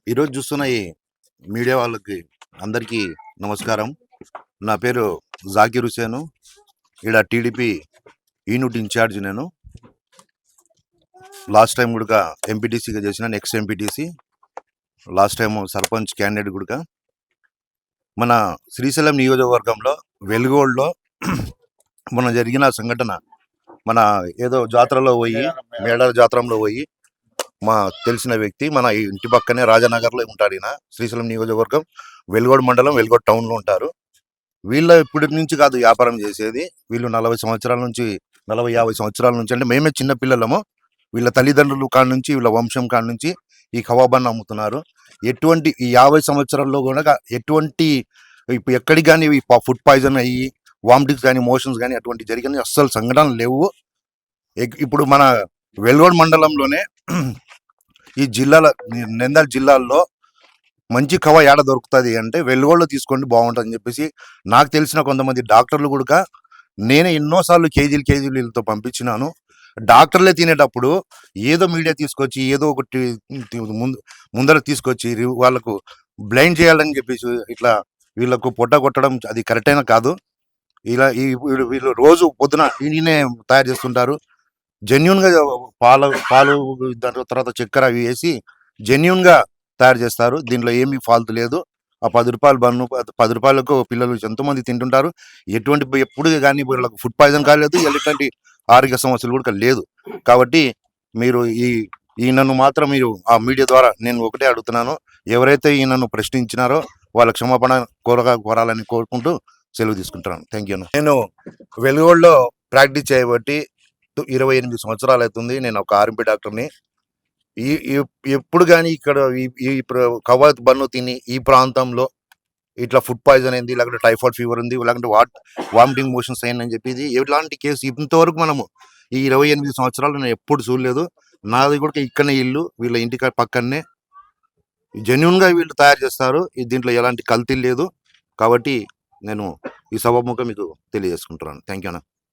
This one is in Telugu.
ఈరోజు చూస్తున్న ఈ మీడియా వాళ్ళకి అందరికీ నమస్కారం. నా పేరు జాకీర్ హుసేను. ఈడ టీడీపీ యూనిట్ ఇన్ఛార్జ్. నేను లాస్ట్ టైం కూడా ఎంపీటీసీగా చేసిన, next MPTC, last time sarpanch candidate కూడా. మన శ్రీశైలం నియోజకవర్గంలో వెలుగోడులో మొన్న జరిగిన సంఘటన, మన ఏదో జాతరలో పోయి, మేడాల జాతరలో పోయి, మా తెలిసిన వ్యక్తి మన ఇంటి పక్కనే రాజానగర్లో ఉంటాడు. ఈయన శ్రీశైలం నియోజకవర్గం వెలుగోడు మండలం వెలుగోడు టౌన్లో ఉంటారు. వీళ్ళ ఇప్పటి నుంచి కాదు వ్యాపారం చేసేది, వీళ్ళు 40 సంవత్సరాల నుంచి 40-50 సంవత్సరాల నుంచి, అంటే మేమే చిన్న పిల్లలము, వీళ్ళ తల్లిదండ్రులు కాడ నుంచి, వీళ్ళ వంశం కాడ నుంచి ఈ కబాబాన్ని అమ్ముతున్నారు. ఎటువంటి ఈ 50 సంవత్సరాల్లో కూడా ఎటువంటి ఇప్పుడు ఎక్కడికి కానీ ఫుడ్ పాయిజన్ అయ్యి వామిటింగ్స్ కానీ మోషన్స్ కానీ అటువంటి జరిగిన అస్సలు సంఘటనలు లేవు. ఇప్పుడు మన వెలుగోడు మండలంలోనే ఈ జిల్లాల నంద్యాల జిల్లాల్లో మంచి కవ ఏడ దొరుకుతుంది అంటే వెలుగోడులో తీసుకోండి బాగుంటుంది అని చెప్పేసి నాకు తెలిసిన కొంతమంది డాక్టర్లు కూడా, నేనే ఎన్నోసార్లు కేజీలు వీళ్ళతో పంపించినాను. డాక్టర్లే తినేటప్పుడు ఏదో మీడియా తీసుకొచ్చి ఏదో ఒకటి ముందర తీసుకొచ్చి వాళ్ళకు బ్లైండ్ చేయాలని చెప్పేసి ఇట్లా వీళ్ళకు పొట్ట కొట్టడం అది కరెక్ట్ అయినా కాదు. ఇలా వీళ్ళు రోజు పొద్దున ఈయనే తయారు చేస్తుంటారు. జెన్యున్గా పాలు దాని తర్వాత చక్కెర అవి వేసి జెన్యున్గా తయారు చేస్తారు. దీంట్లో ఏమీ ఫాల్తు లేదు. ఆ 10 రూపాయల బన్ను 10 రూపాయలకు పిల్లలు ఎంతోమంది తింటుంటారు. ఎప్పుడు కానీ వీళ్ళకు ఫుడ్ పాయిజన్ కాలేదు, ఎలాంటి ఆరోగ్య సమస్యలు కూడా లేదు. కాబట్టి మీరు ఈయనను మాత్రం మీరు ఆ మీడియా ద్వారా నేను ఒకటే అడుగుతున్నాను, ఎవరైతే ఈయనను ప్రశ్నించినారో వాళ్ళ క్షమాపణ కోరాలని కోరుకుంటూ సెలవు తీసుకుంటున్నాను. Thank you. నేను వెలుగోడులో ప్రాక్టీస్ చేయబట్టి 28 సంవత్సరాలు అవుతుంది. నేను ఒక ఆర్ఎంపీ డాక్టర్ని. ఎప్పుడు కానీ ఇక్కడ ఈ కవాత్ బన్ను తిని ఈ ప్రాంతంలో ఇట్లా ఫుడ్ పాయిజన్ అయింది, లేకుంటే టైఫాయిడ్ ఫీవర్ ఉంది, లేకుంటే వామిటింగ్ మోషన్స్ అయిందని చెప్పేది ఎలాంటి కేసు ఇంతవరకు మనము ఈ 28 సంవత్సరాలు నేను ఎప్పుడు చూడలేదు. నాది కూడా ఇక్కడనే ఇల్లు, వీళ్ళ ఇంటికి పక్కనే జెన్యున్గా వీళ్ళు తయారు చేస్తారు. దీంట్లో ఎలాంటి కల్తీ లేదు. కాబట్టి నేను ఈ సభాముఖం మీకు తెలియజేసుకుంటున్నాను. థ్యాంక్ యూ అన్న.